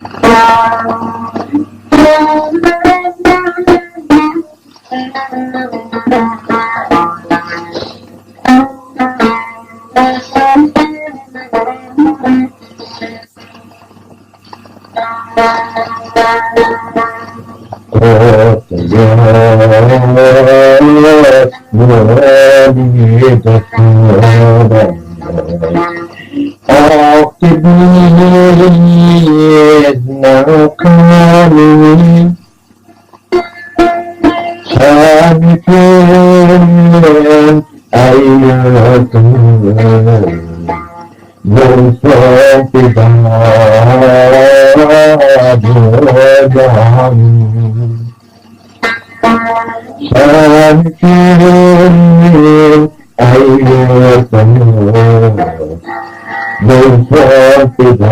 Of the days now coming, everything I do, don't forget about your darling. Something I do, don't forget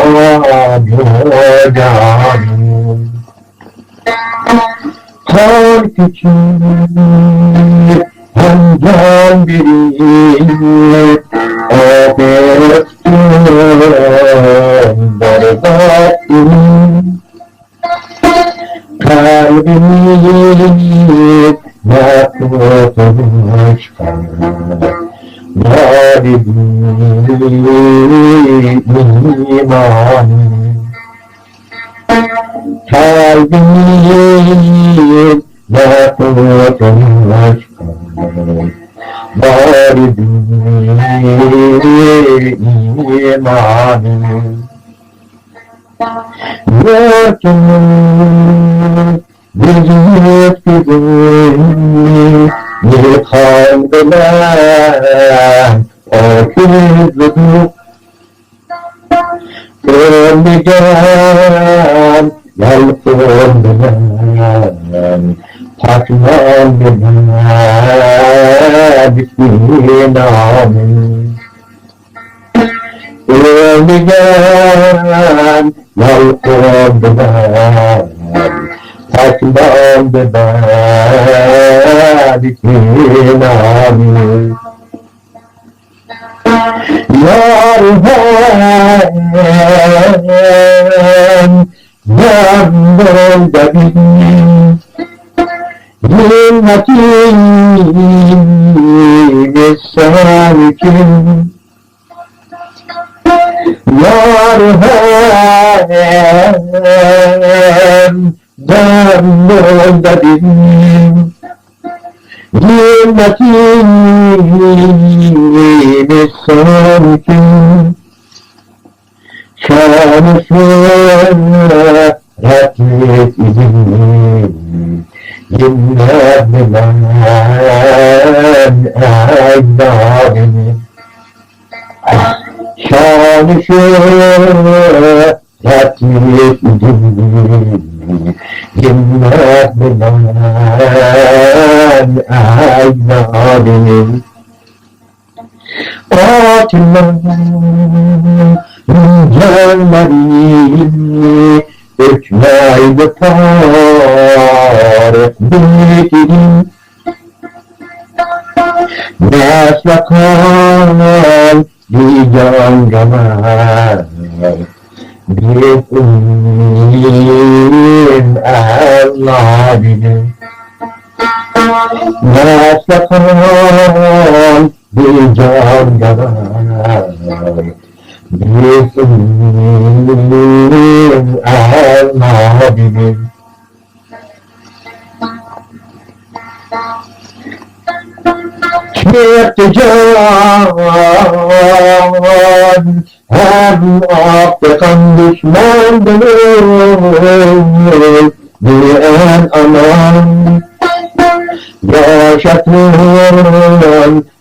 about your darling. Harkıcı handan biri operasyon berbatin kalbimi yakmışkan varidi imanım kalbimi yakmışkan varidi imanım Yaşımın gözüm yıkandılar o kızım Ölmeyeceğim yalpındılar Takmandılar Bismillahirrahmanirrahim Ölmeyeceğim yalpındılar Takmandılar Bismillahirrahmanirrahim Yarhem yanımda benim Minnetim sankim Yarhem yanımda benim Minnetim sankim Şanısına rahmet izin Dinlemeden eylerim Şanısına rahmet izin Dinlemeden eylerim Atman Gelmedim Ökmeyde tarif bildim Meslekal diyan gamer Bir ümmin Allah bilir Meslekal diyan gamer Bir ümmin Allah bilir Çıktı can hem affekan düşmandır diyen aman yaşatır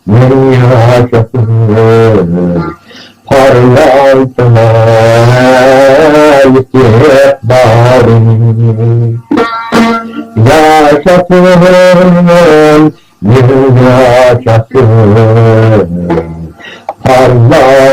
beni yaşatır parlatma istikbarını yaşatır beni yaşatır parlatma